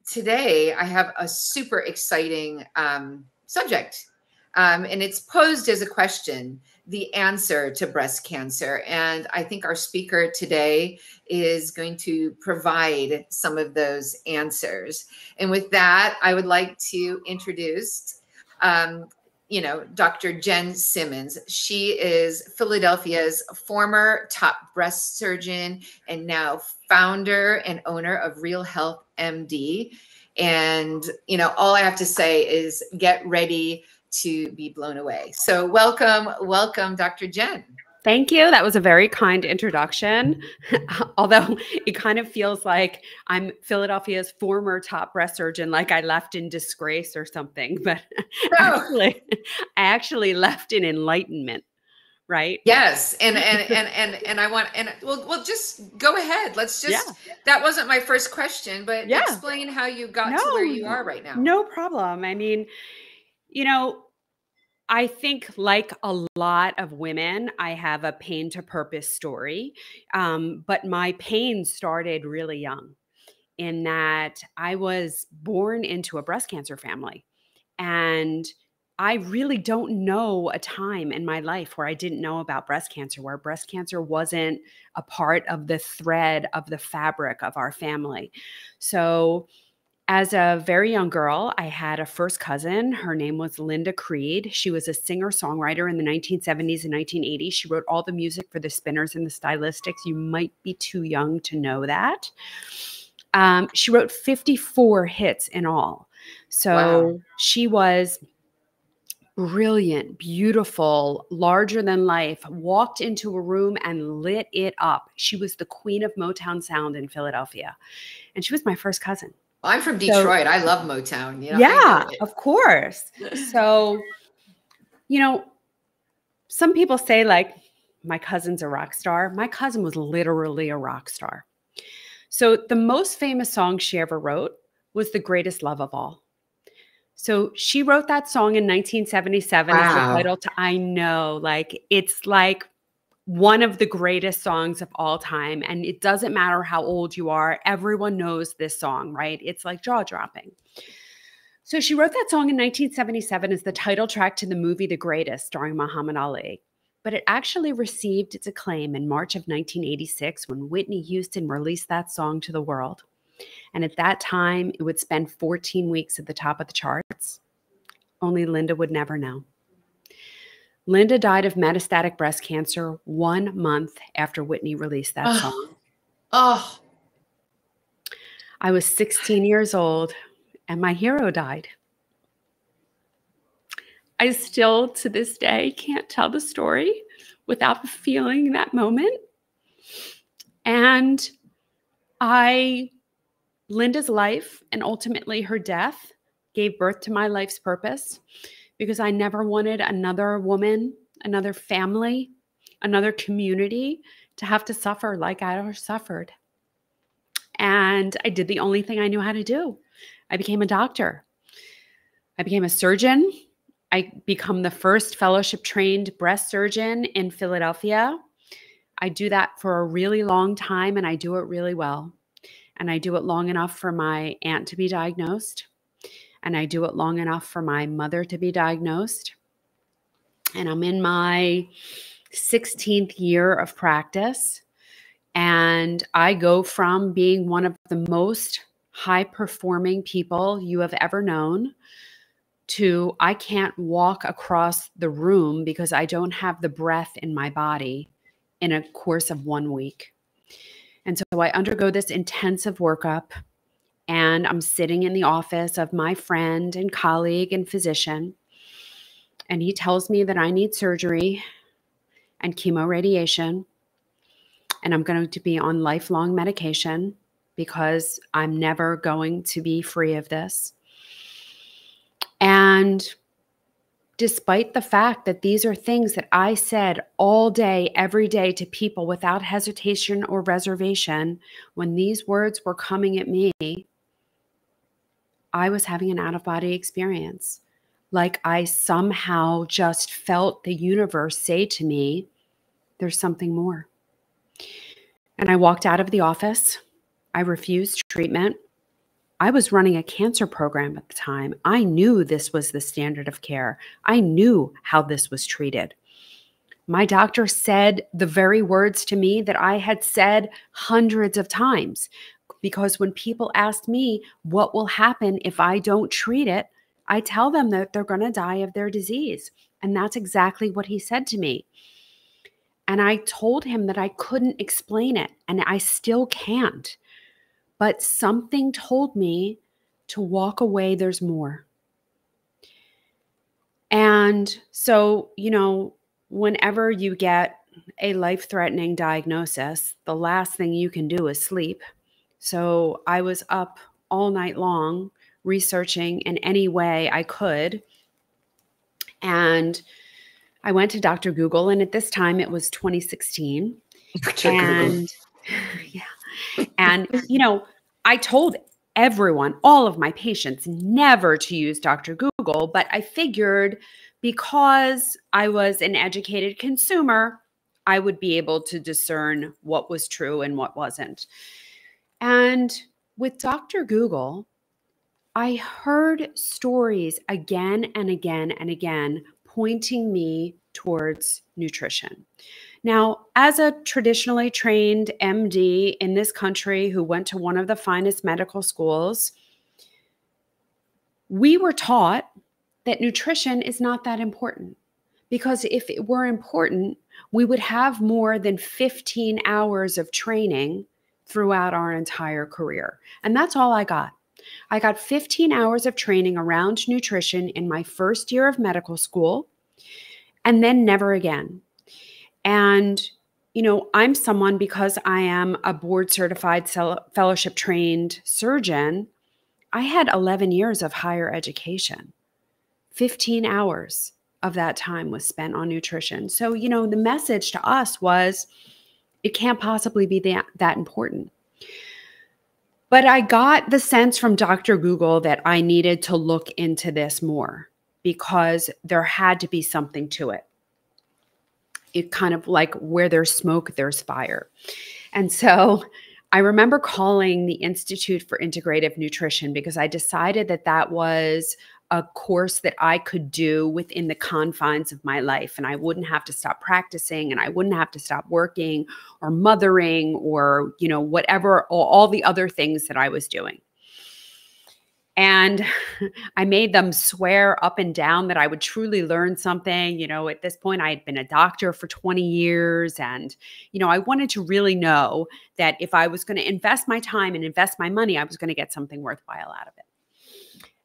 today I have a super exciting subject, and it's posed as a question, the answer to breast cancer. And I think our speaker today is going to provide some of those answers. And with that, I would like to introduce Dr. Jenn Simmons. She is Philadelphia's former top breast surgeon and now founder and owner of Real Health MD. And, all I have to say is get ready to be blown away. So welcome, Dr. Jenn. Thank you. That was a very kind introduction. Although it kind of feels like I'm Philadelphia's former top breast surgeon, like I left in disgrace or something. But I actually left in enlightenment, right? Yes. And I want, we'll just go ahead. Let's just, that wasn't my first question, but explain how you got to where you are right now. No problem. I mean, I think like a lot of women, I have a pain to purpose story. But my pain started really young in that I was born into a breast cancer family. And I really don't know a time in my life where I didn't know about breast cancer, where breast cancer wasn't a part of the thread of the fabric of our family. So as a very young girl, I had a first cousin. Her name was Linda Creed. She was a singer-songwriter in the 1970s and 1980s. She wrote all the music for the Spinners and the Stylistics. You might be too young to know that. She wrote 54 hits in all. So she was brilliant, beautiful, larger than life, walked into a room and lit it up. She was the queen of Motown sound in Philadelphia. And she was my first cousin. I'm from Detroit. I love Motown. Yeah, of course. So, some people say like, my cousin's a rock star. My cousin was literally a rock star. So the most famous song she ever wrote was The Greatest Love of All. So she wrote that song in 1977 as the title to, I know, like, it's like one of the greatest songs of all time. And it doesn't matter how old you are. Everyone knows this song, right? It's like jaw-dropping. So she wrote that song in 1977 as the title track to the movie The Greatest, starring Muhammad Ali. But it actually received its acclaim in March of 1986 when Whitney Houston released that song to the world. And at that time, it would spend 14 weeks at the top of the charts. Only Linda would never know. Linda died of metastatic breast cancer 1 month after Whitney released that song. I was 16 years old and my hero died. I still, to this day, can't tell the story without feeling that moment. And Linda's life and ultimately her death gave birth to my life's purpose, because I never wanted another woman, another family, another community to have to suffer like I suffered. And I did the only thing I knew how to do. I became a doctor. I became a surgeon. I became the first fellowship-trained breast surgeon in Philadelphia. I do that for a really long time, and I do it really well. And I do it long enough for my aunt to be diagnosed. And I do it long enough for my mother to be diagnosed. And I'm in my 16th year of practice. And I go from being one of the most high-performing people you have ever known to I can't walk across the room because I don't have the breath in my body in a course of 1 week. And so I undergo this intensive workup. And I'm sitting in the office of my friend and colleague and physician. And he tells me that I need surgery and chemoradiation. And I'm going to be on lifelong medication because I'm never going to be free of this. And despite the fact that these are things that I said all day, every day to people without hesitation or reservation, when these words were coming at me, I was having an out-of-body experience. Like I somehow just felt the universe say to me, there's something more. And I walked out of the office. I refused treatment. I was running a cancer program at the time. I knew this was the standard of care. I knew how this was treated. My doctor said the very words to me that I had said hundreds of times, because when people ask me what will happen if I don't treat it, I tell them that they're going to die of their disease. And that's exactly what he said to me. And I told him that I couldn't explain it, and I still can't. But something told me to walk away. There's more. And so, whenever you get a life-threatening diagnosis, the last thing you can do is sleep. So I was up all night long researching in any way I could. And I went to Dr. Google, and at this time it was 2016. And yeah. And, I told everyone, all of my patients, never to use Dr. Google, but I figured because I was an educated consumer, I would be able to discern what was true and what wasn't. And with Dr. Google, I heard stories again and again and again pointing me towards nutrition. Now, as a traditionally trained MD in this country who went to one of the finest medical schools, we were taught that nutrition is not that important, because if it were important, we would have more than 15 hours of training throughout our entire career. And that's all I got. I got 15 hours of training around nutrition in my first year of medical school, and then never again. And, I'm someone, because I am a board certified fellowship trained surgeon, I had 11 years of higher education. 15 hours of that time was spent on nutrition. So, the message to us was, it can't possibly be that important. But I got the sense from Dr. Google that I needed to look into this more, because there had to be something to it. It kind of like where there's smoke, there's fire. And so I remember calling the Institute for Integrative Nutrition, because I decided that that was a course that I could do within the confines of my life, and I wouldn't have to stop practicing, and I wouldn't have to stop working or mothering or, whatever, all the other things that I was doing. And I made them swear up and down that I would truly learn something. At this point, I had been a doctor for 20 years. And, I wanted to really know that if I was going to invest my time and invest my money, I was going to get something worthwhile out of it.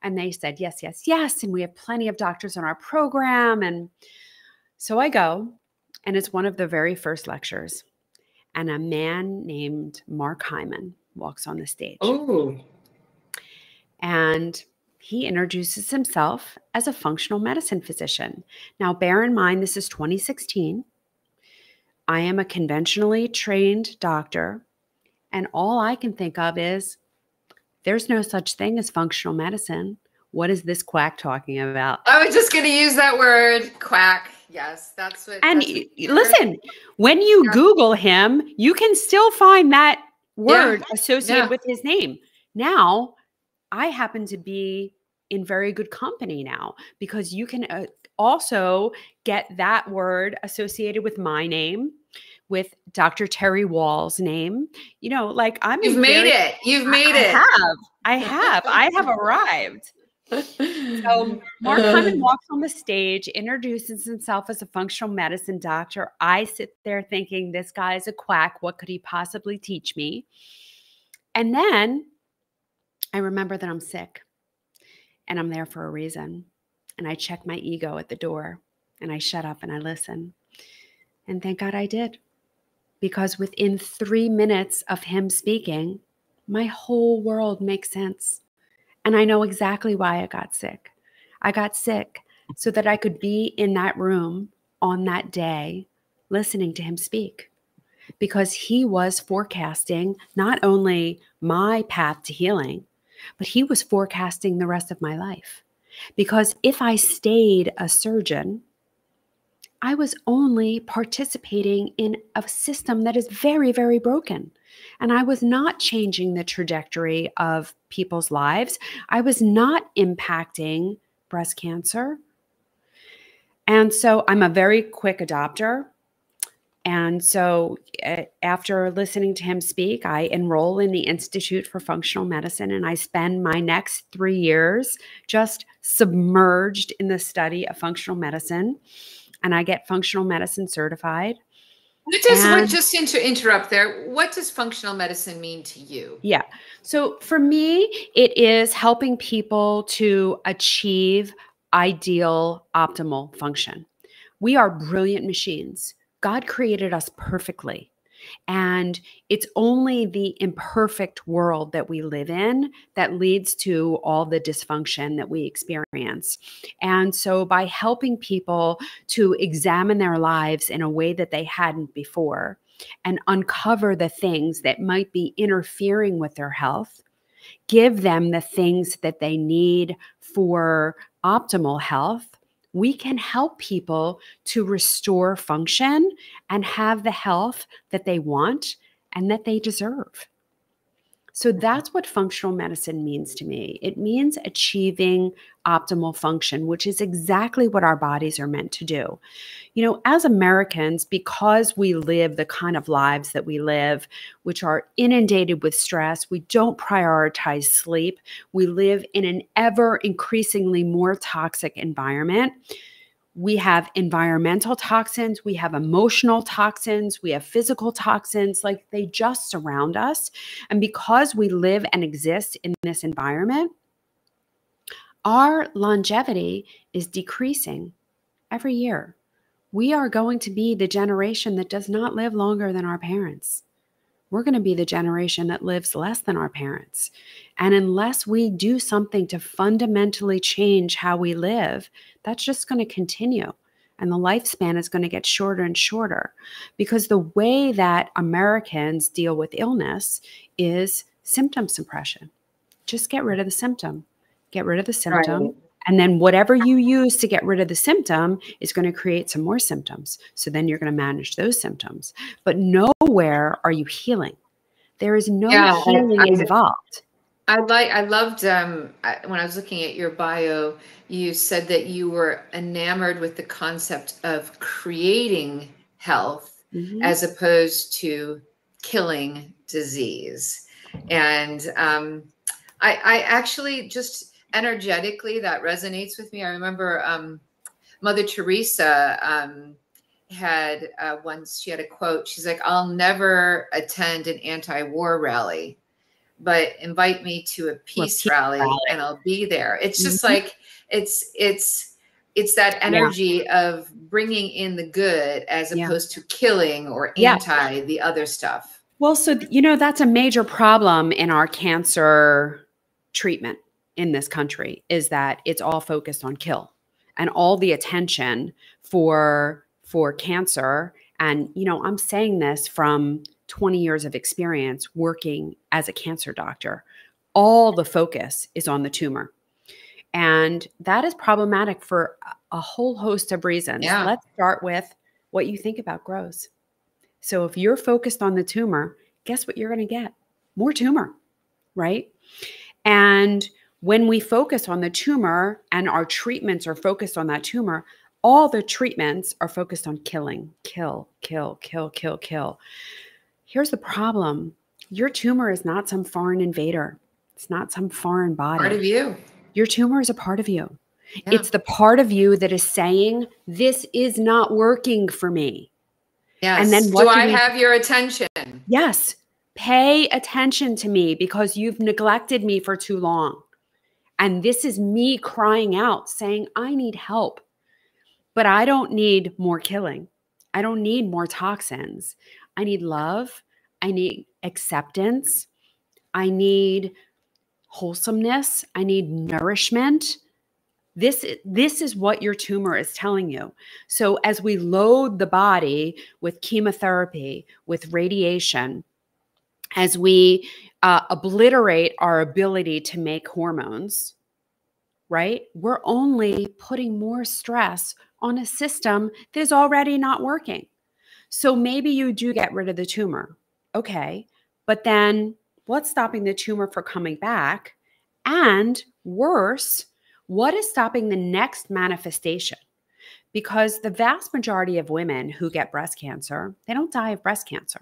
And they said, yes, yes, yes. And we have plenty of doctors on our program. And so I go, and it's one of the very first lectures. And a man named Mark Hyman walks on the stage. Oh. And he introduces himself as a functional medicine physician. Now, bear in mind, this is 2016. I am a conventionally trained doctor, and all I can think of is, there's no such thing as functional medicine. What is this quack talking about? I was just going to use that word, quack. Yes, that's what. And listen, when you Google him, you can still find that word associated with his name. Now, I happen to be in very good company now, because you can also get that word associated with my name, with Dr. Terry Wall's name. You've made it. You've made it. I have arrived. So Mark Hyman walks on the stage, introduces himself as a functional medicine doctor. I sit there thinking, this guy is a quack. What could he possibly teach me? And then I remember that I'm sick, and I'm there for a reason. And I check my ego at the door, and I shut up and I listen. And thank God I did, because within 3 minutes of him speaking, my whole world makes sense. And I know exactly why I got sick. I got sick so that I could be in that room on that day listening to him speak, because he was forecasting not only my path to healing, but he was forecasting the rest of my life. Because if I stayed a surgeon, I was only participating in a system that is very, very broken. And I was not changing the trajectory of people's lives. I was not impacting breast cancer. And so I'm a very quick adopter. And so after listening to him speak, I enroll in the Institute for Functional Medicine, and I spend my next 3 years just submerged in the study of functional medicine. And I get functional medicine certified. Just to interrupt there, what does functional medicine mean to you? Yeah. So for me, it is helping people to achieve ideal, optimal function. We are brilliant machines. God created us perfectly. And it's only the imperfect world that we live in that leads to all the dysfunction that we experience. And so by helping people to examine their lives in a way that they hadn't before and uncover the things that might be interfering with their health, give them the things that they need for optimal health, we can help people to restore function and have the health that they want and that they deserve. So that's what functional medicine means to me. It means achieving optimal function, which is exactly what our bodies are meant to do. You know, as Americans, because we live the kind of lives that we live, which are inundated with stress, we don't prioritize sleep. We live in an ever increasingly more toxic environment. We have environmental toxins, we have emotional toxins, we have physical toxins, like they just surround us. And because we live and exist in this environment, our longevity is decreasing every year. We are going to be the generation that does not live longer than our parents. We're going to be the generation that lives less than our parents. And unless we do something to fundamentally change how we live, that's just going to continue. And the lifespan is going to get shorter and shorter because the way that Americans deal with illness is symptom suppression. Just get rid of the symptom. Get rid of the symptom. Right. And then whatever you use to get rid of the symptom is going to create some more symptoms. So then you're going to manage those symptoms. But nowhere are you healing. There is no healing involved. I loved when I was looking at your bio, you said that you were enamored with the concept of creating health as opposed to killing disease. And I actually just energetically, that resonates with me. I remember Mother Teresa had once, she had a quote. She's like, "I'll never attend an anti-war rally, but invite me to a peace rally and I'll be there." It's just like, it's that energy of bringing in the good as opposed to killing or anti the other stuff. Well, so, you know, that's a major problem in our cancer treatment in this country, is that it's all focused on kill and all the attention for cancer. And, you know, I'm saying this from 20 years of experience working as a cancer doctor. All the focus is on the tumor. And that is problematic for a whole host of reasons. Yeah. Let's start with what you think about grows. So if you're focused on the tumor, guess what you're going to get? More tumor, right? And when we focus on the tumor and our treatments are focused on that tumor, all the treatments are focused on killing, kill, kill, kill, kill, kill. Here's the problem. Your tumor is not some foreign invader. It's not some foreign body. Part of you. Your tumor is a part of you. Yeah. It's the part of you that is saying, this is not working for me. Yes. And then what do I have your attention? Yes. Pay attention to me because you've neglected me for too long. And this is me crying out saying, I need help, but I don't need more killing. I don't need more toxins. I need love. I need acceptance. I need wholesomeness. I need nourishment. This is what your tumor is telling you. So as we load the body with chemotherapy, with radiation, as we obliterate our ability to make hormones, right? We're only putting more stress on a system that is already not working. So maybe you do get rid of the tumor. Okay. But then what's stopping the tumor from coming back? And worse, what is stopping the next manifestation? Because the vast majority of women who get breast cancer, they don't die of breast cancer.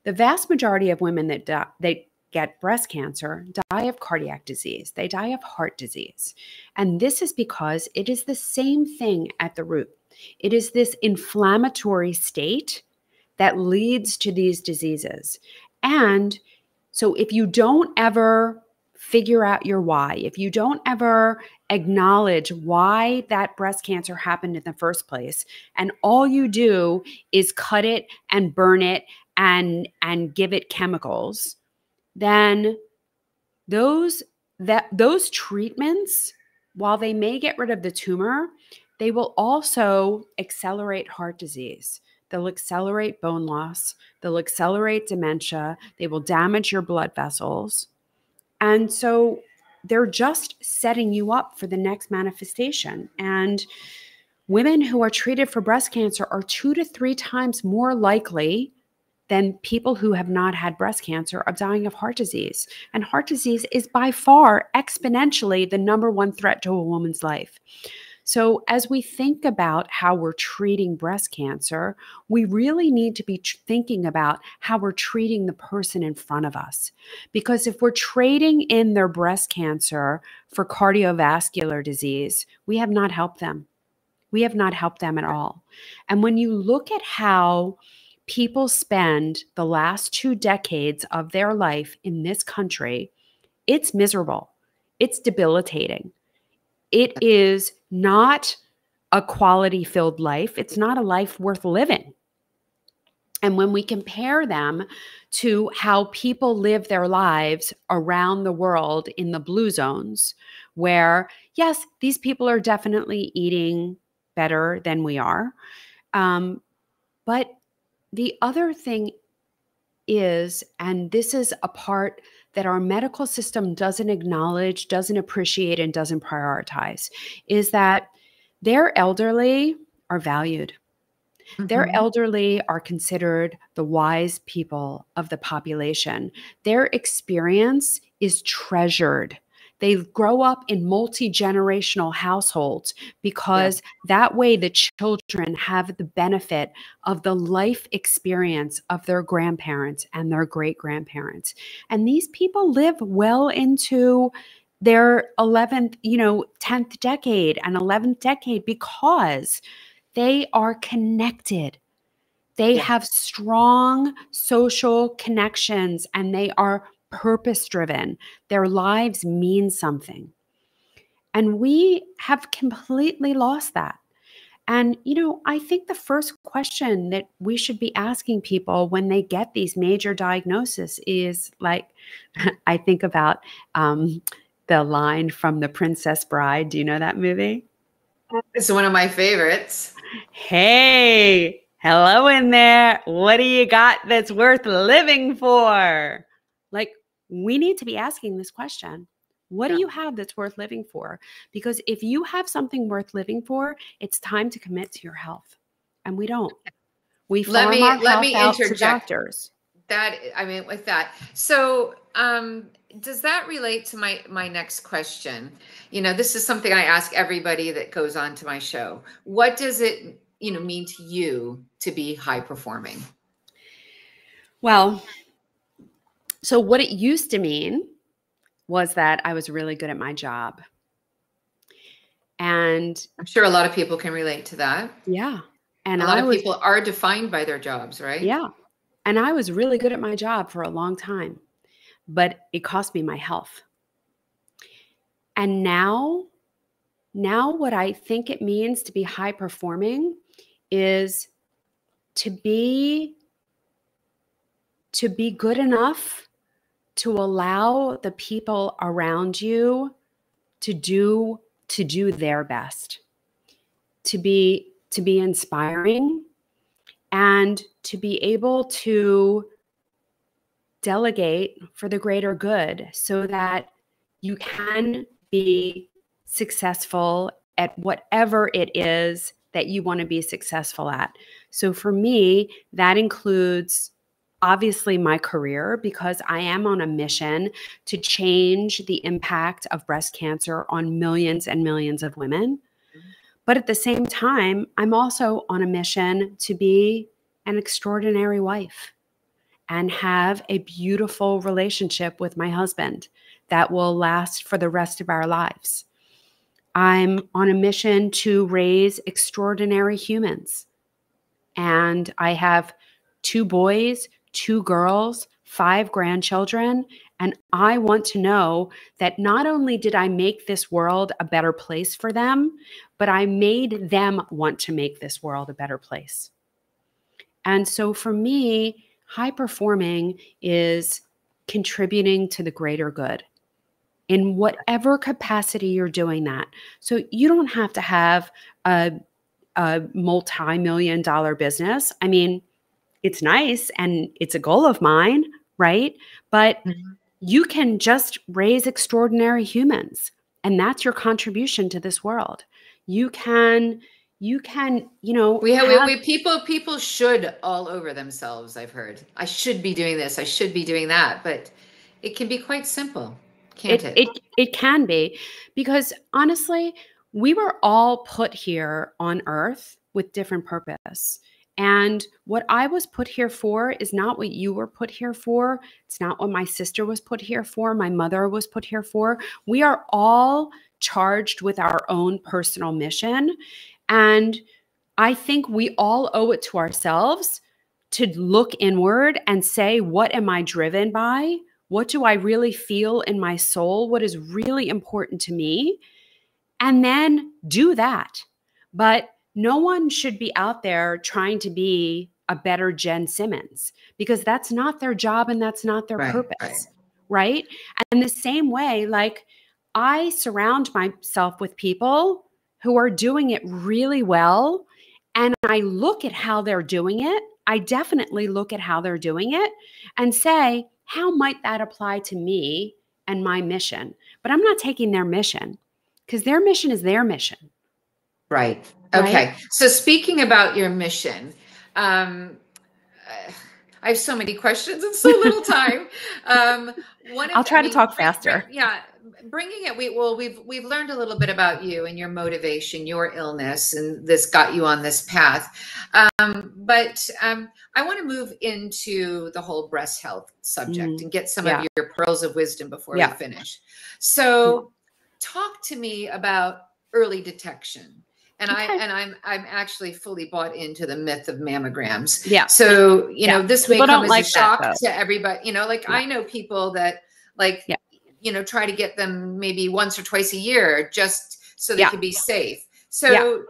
The vast majority of women that get breast cancer die of cardiac disease. They die of heart disease. And this is because it is the same thing at the root. It is this inflammatory state that leads to these diseases. And so if you don't ever figure out your why, if you don't ever acknowledge why that breast cancer happened in the first place, and all you do is cut it and burn it and give it chemicals, then those treatments, while they may get rid of the tumor, they will also accelerate heart disease. They'll accelerate bone loss. They'll accelerate dementia. They will damage your blood vessels. And so they're just setting you up for the next manifestation. And women who are treated for breast cancer are 2 to 3 times more likely than people who have not had breast cancer of dying of heart disease. And heart disease is by far exponentially the number one threat to a woman's life. So as we think about how we're treating breast cancer, we really need to be thinking about how we're treating the person in front of us. Because if we're trading in their breast cancer for cardiovascular disease, we have not helped them. We have not helped them at all. And when you look at how people spend the last 2 decades of their life in this country, it's miserable. It's debilitating. It is not a quality-filled life. It's not a life worth living. And when we compare them to how people live their lives around the world in the blue zones, where, yes, these people are definitely eating better than we are. But the other thing is, and this is a part that our medical system doesn't acknowledge, doesn't appreciate, and doesn't prioritize, is that their elderly are valued. Mm-hmm. Their elderly are considered the wise people of the population. Their experience is treasured. They grow up in multi-generational households because that way the children have the benefit of the life experience of their grandparents and their great-grandparents. And these people live well into their 11th, 10th decade and 11th decade because they are connected. They have strong social connections and they are purpose-driven. Their lives mean something. And we have completely lost that. And, I think the first question that we should be asking people when they get these major diagnoses is like, I think about the line from The Princess Bride. Do you know that movie? It's one of my favorites. Hey, hello in there. What do you got that's worth living for? Like, we need to be asking this question. What do you have that's worth living for? Because if you have something worth living for, it's time to commit to your health. And we don't. We farm our health out to doctors. With that. So, does that relate to my next question? This is something I ask everybody that goes on to my show. What does it, mean to you to be high performing? Well, so what it used to mean was that I was really good at my job. And I'm sure a lot of people can relate to that. Yeah. And a lot of people are defined by their jobs, right? Yeah. And I was really good at my job for a long time, but it cost me my health. And now what I think it means to be high performing is to be good enough to allow the people around you to do their best, to be inspiring, and to be able to delegate for the greater good so that you can be successful at whatever it is that you want to be successful at. So for me, that includes obviously my career, because I am on a mission to change the impact of breast cancer on millions and millions of women. But at the same time, I'm also on a mission to be an extraordinary wife and have a beautiful relationship with my husband that will last for the rest of our lives. I'm on a mission to raise extraordinary humans. And I have 2 boys, 2 girls, 5 grandchildren. And I want to know that not only did I make this world a better place for them, but I made them want to make this world a better place. And so for me, high performing is contributing to the greater good in whatever capacity you're doing that. So you don't have to have a multi-million-dollar business. I mean, it's nice and it's a goal of mine, right? But you can just raise extraordinary humans, and that's your contribution to this world. You can, people should all over themselves. I've heard, I should be doing this, I should be doing that, but it can be quite simple, can't it? It can be, because honestly, we were all put here on earth with different purpose. And what I was put here for is not what you were put here for. It's not what my sister was put here for. My mother was put here for. We are all charged with our own personal mission. And I think we all owe it to ourselves to look inward and say, what am I driven by? What do I really feel in my soul? What is really important to me? And then do that. But no one should be out there trying to be a better Jenn Simmons, because that's not their job and that's not their purpose, right? And the same way, like, I surround myself with people who are doing it really well, and I look at how they're doing it. I definitely look at how they're doing it and say, how might that apply to me and my mission? But I'm not taking their mission, because their mission is their mission. Right. Okay. Right? So speaking about your mission, I have so many questions and so little time. I'll try to talk faster. Bringing it. We've learned a little bit about you and your motivation, your illness, and this got you on this path. But I want to move into the whole breast health subject and get some of your pearls of wisdom before we finish. So, talk to me about early detection. And I'm actually fully bought into the myth of mammograms. Yeah. So, this may come as a shock to everybody. I know people that try to get them maybe once or twice a year just so they can be safe. So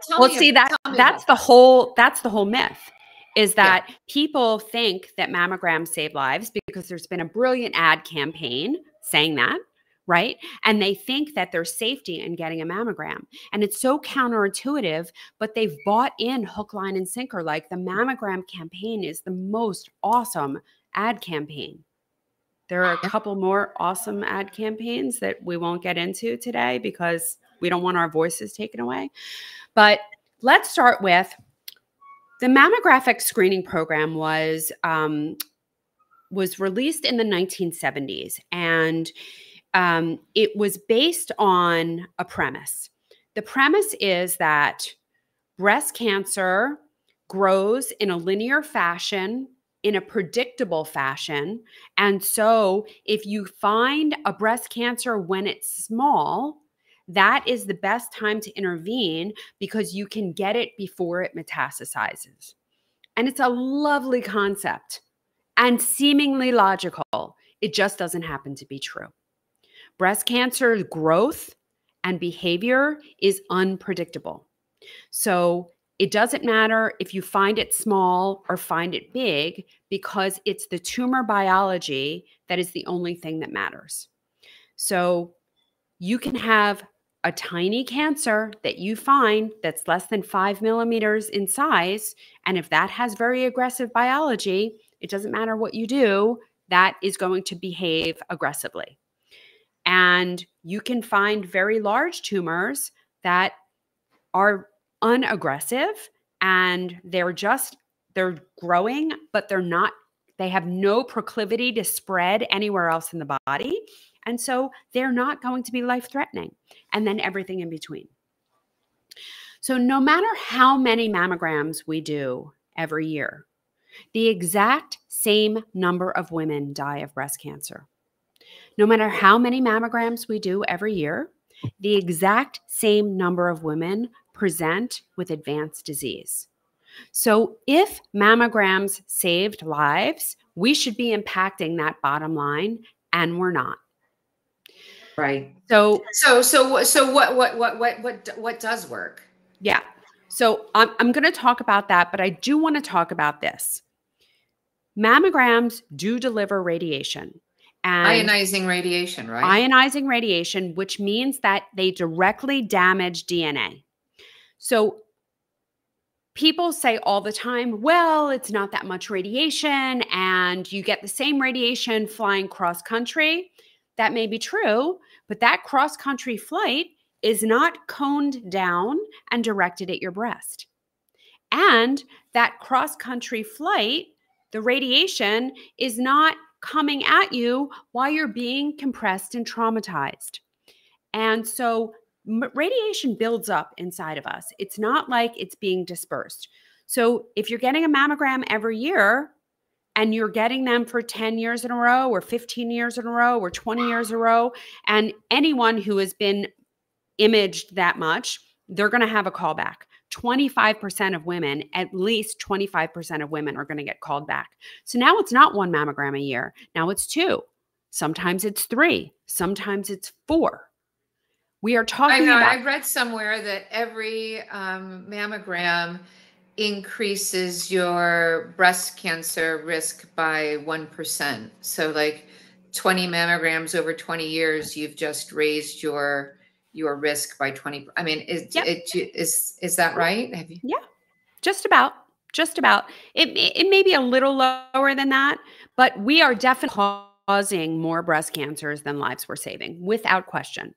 that's the whole myth, is that people think that mammograms save lives because there's been a brilliant ad campaign saying that. Right? And they think that there's safety in getting a mammogram. And it's so counterintuitive, but they've bought in hook, line, and sinker. Like, the mammogram campaign is the most awesome ad campaign. There are a couple more awesome ad campaigns that we won't get into today because we don't want our voices taken away. But let's start with the mammographic screening program was released in the 1970s. And it was based on a premise. The premise is that breast cancer grows in a linear fashion, in a predictable fashion. And so if you find a breast cancer when it's small, that is the best time to intervene because you can get it before it metastasizes. And it's a lovely concept and seemingly logical. It just doesn't happen to be true. Breast cancer growth and behavior is unpredictable. So it doesn't matter if you find it small or find it big, because it's the tumor biology that is the only thing that matters. So you can have a tiny cancer that you find that's less than 5 millimeters in size. And if that has very aggressive biology, it doesn't matter what you do, that is going to behave aggressively. And you can find very large tumors that are unaggressive and they're growing, but they're They have no proclivity to spread anywhere else in the body. And so they're not going to be life-threatening. And then everything in between. So no matter how many mammograms we do every year, the exact same number of women die of breast cancer. No matter how many mammograms we do every year, the exact same number of women present with advanced disease. So if mammograms saved lives, we should be impacting that bottom line, and we're not. Right. So what does work? Yeah. So I'm going to talk about that, but I do want to talk about this. Mammograms do deliver radiation. And ionizing radiation, right? Ionizing radiation, which means that they directly damage DNA. So people say all the time, well, it's not that much radiation and you get the same radiation flying cross country. That may be true, but that cross country flight is not coned down and directed at your breast. And that cross country flight, the radiation is not coming at you while you're being compressed and traumatized. And so radiation builds up inside of us. It's not like it's being dispersed. So if you're getting a mammogram every year and you're getting them for 10 years in a row or 15 years in a row or 20 years in a row, and anyone who has been imaged that much, they're going to have a callback. 25% of women, at least 25% of women are going to get called back. So now it's not one mammogram a year. Now it's 2. Sometimes it's 3. Sometimes it's 4. We are talking about. I read somewhere that every mammogram increases your breast cancer risk by 1%. So like 20 mammograms over 20 years, you've just raised your risk by 20. I mean, is that right? Have you? Yeah, just about. It may be a little lower than that, but we are definitely causing more breast cancers than lives we're saving, without question.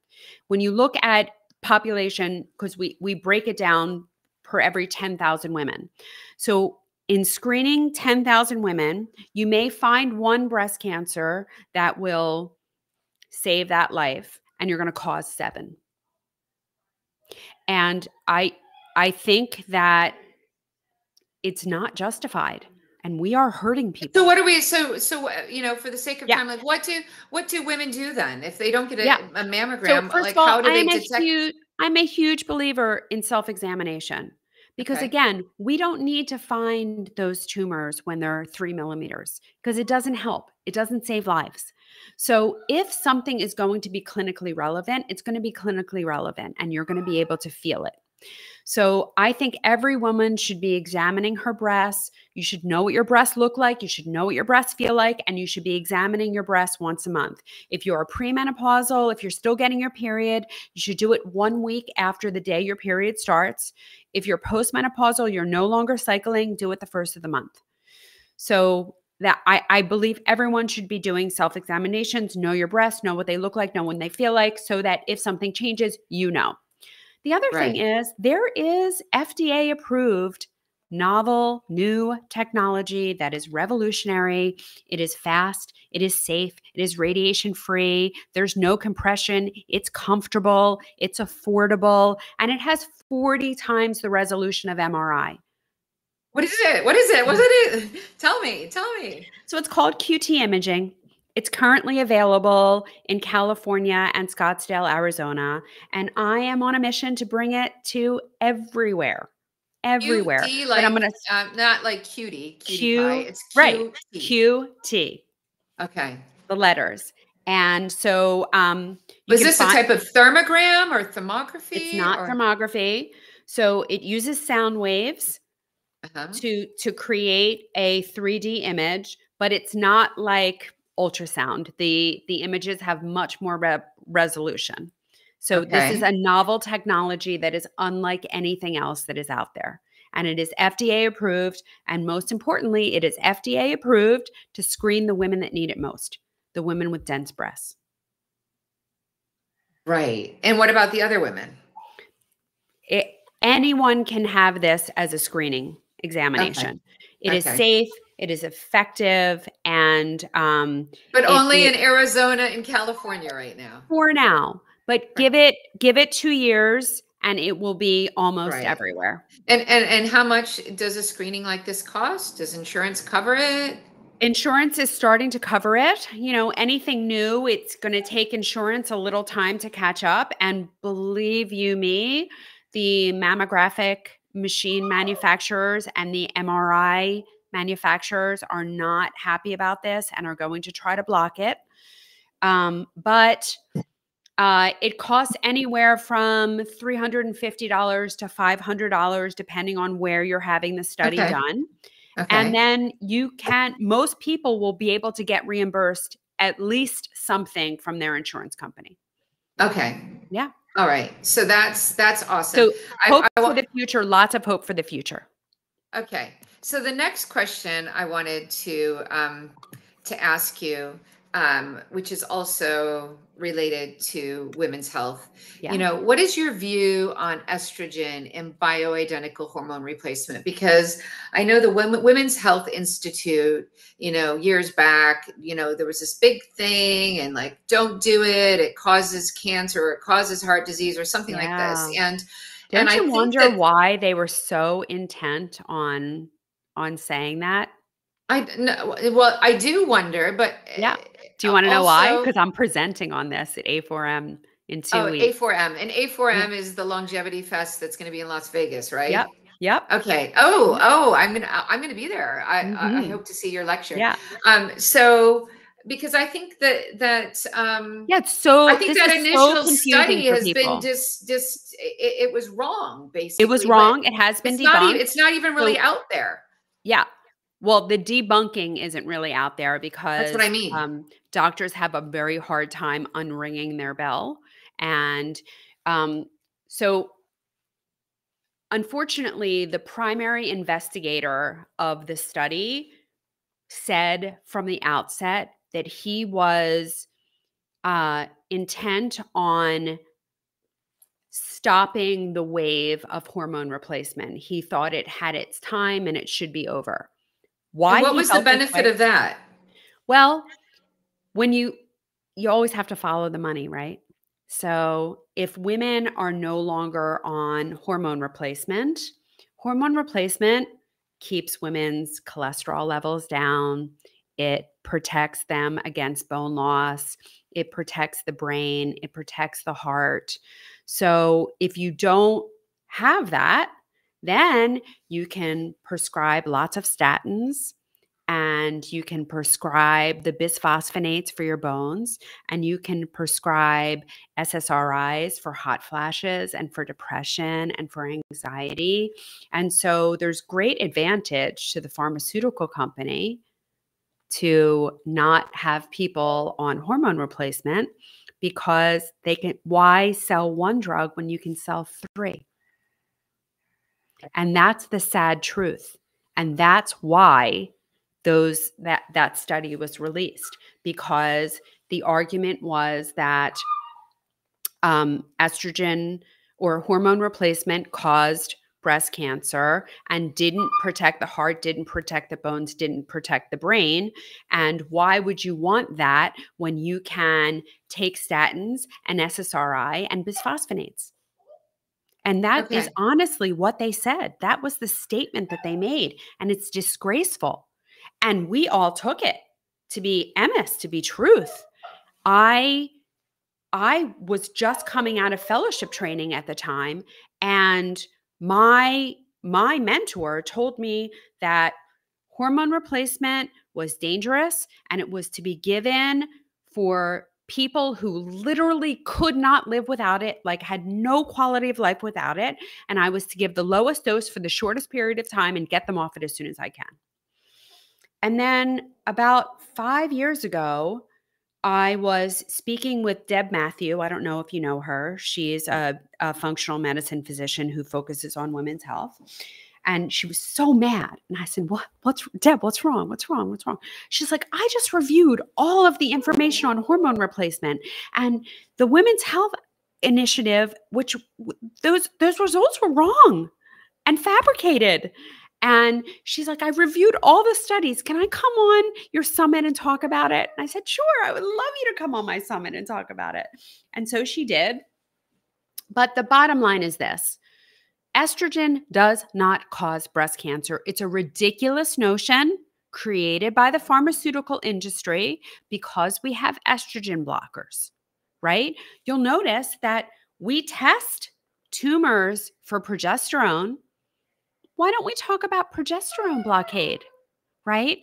When you look at population, because we break it down per every 10,000 women. So in screening 10,000 women, you may find one breast cancer that will save that life, and you're going to cause 7. And I think that it's not justified, and we are hurting people. So what do we? So for the sake of time, like what do women do then if they don't get a mammogram? So first of all, how do they detect? I'm a huge believer in self-examination because again, we don't need to find those tumors when they're 3 millimeters because it doesn't help. It doesn't save lives. So if something is going to be clinically relevant, it's going to be clinically relevant and you're going to be able to feel it. So I think every woman should be examining her breasts. You should know what your breasts look like. You should know what your breasts feel like, and you should be examining your breasts once a month. If you're premenopausal, if you're still getting your period, you should do it 1 week after the day your period starts. If you're postmenopausal, you're no longer cycling, do it the first of the month. So that I believe everyone should be doing self-examinations, know your breasts, know what they look like, know when they feel like, so that if something changes, you know. The other thing is there is FDA approved novel new technology that is revolutionary. It is fast. It is safe. It is radiation free. There's no compression. It's comfortable. It's affordable. And it has 40 times the resolution of MRI. What is it? What is it? What is it? Tell me. So it's called QT imaging. It's currently available in California and Scottsdale, Arizona, and I am on a mission to bring it to everywhere. QT, like, but I'm gonna not like cutie pie. It's QT. Right. QT. Okay. The letters. And so is this a type of thermogram or thermography? It's not thermography. So it uses sound waves to create a 3D image, but it's not like ultrasound. The images have much more resolution. So this is a novel technology that is unlike anything else that is out there. And it is FDA approved. And most importantly, it is FDA approved to screen the women that need it most, the women with dense breasts. Right. And what about the other women? Anyone can have this as a screening examination. It is safe. It is effective, and But only in Arizona and California right now. For now. But Right. give it 2 years and it will be almost Right. everywhere. And how much does a screening like this cost? Does insurance cover it? Insurance is starting to cover it. Anything new, it's going to take insurance a little time to catch up. And believe you me, the mammographic machine manufacturers and the MRI manufacturers are not happy about this and are going to try to block it. But it costs anywhere from $350 to $500, depending on where you're having the study done. And then most people will be able to get reimbursed at least something from their insurance company. Okay. Yeah. All right. So that's awesome. So hope for the future, lots of hope for the future. Okay. So the next question I wanted to ask you, which is also related to women's health. Yeah. What is your view on estrogen and bioidentical hormone replacement? Because I know the Women's Health Institute, years back, there was this big thing and like, don't do it. It causes cancer, or it causes heart disease or something like this. And don't I you think wonder why they were so intent on saying that? Well, I do wonder, but yeah. Do you want to know why? Because I'm presenting on this at A4M in 2 weeks. A4M. And A4M is the longevity fest that's going to be in Las Vegas, right? Yep. Okay. Oh, I'm gonna be there. I hope to see your lecture. Yeah. So because I think that it's so. I think that initial study has been it was wrong, basically. It was wrong. It has been debunked. It's not even really out there. Yeah. Well, the debunking isn't really out there because that's what I mean. Doctors have a very hard time unringing their bell. And so unfortunately, the primary investigator of the study said from the outset that he was intent on stopping the wave of hormone replacement. He thought it had its time and it should be over. Why? And what was the benefit of that? Well, when you always have to follow the money, right? So if women are no longer on hormone replacement keeps women's cholesterol levels down. It protects them against bone loss. It protects the brain. It protects the heart. So if you don't have that, then you can prescribe lots of statins, and you can prescribe the bisphosphonates for your bones, and you can prescribe SSRIs for hot flashes and for depression and for anxiety. And so there's great advantage to the pharmaceutical company to not have people on hormone replacement, because why sell one drug when you can sell 3? And that's the sad truth. And that's why that study was released, because the argument was that estrogen or hormone replacement caused breast cancer and didn't protect the heart, didn't protect the bones, didn't protect the brain. And why would you want that when you can take statins and SSRI and bisphosphonates? And that is honestly what they said. That was the statement that they made. And it's disgraceful. And we all took it to be MS, to be truth. I was just coming out of fellowship training at the time, and my mentor told me that hormone replacement was dangerous and it was to be given for people who literally could not live without it, like had no quality of life without it. And I was to give the lowest dose for the shortest period of time and get them off it as soon as I can. And then about 5 years ago, I was speaking with Deb Matthew. I don't know if you know her. She's a functional medicine physician who focuses on women's health. And she was so mad. And I said, Deb, what's wrong? What's wrong? What's wrong? She's like, I just reviewed all of the information on hormone replacement and the Women's Health Initiative, which those results were wrong and fabricated. And she's like, I've reviewed all the studies. Can I come on your summit and talk about it? And I said, sure, I would love you to come on my summit and talk about it. And so she did. But the bottom line is this: estrogen does not cause breast cancer. It's a ridiculous notion created by the pharmaceutical industry because we have estrogen blockers, right? You'll notice that we test tumors for progesterone. Why don't we talk about progesterone blockade, right?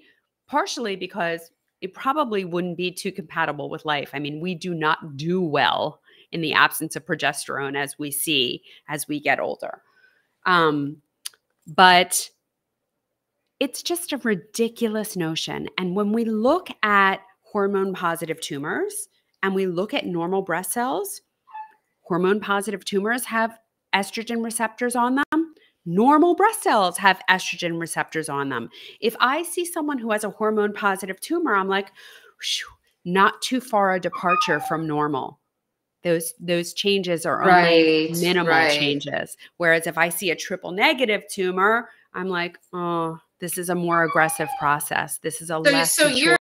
Partially because it probably wouldn't be too compatible with life. I mean, we do not do well in the absence of progesterone, as we see as we get older. But it's just a ridiculous notion. And when we look at hormone positive tumors and we look at normal breast cells, hormone positive tumors have estrogen receptors on them. Normal breast cells have estrogen receptors on them. If I see someone who has a hormone positive tumor, I'm like, not too far a departure from normal. Those changes are only minimal changes. Whereas if I see a triple negative tumor, I'm like, oh, this is a more aggressive process. This is a less. So you're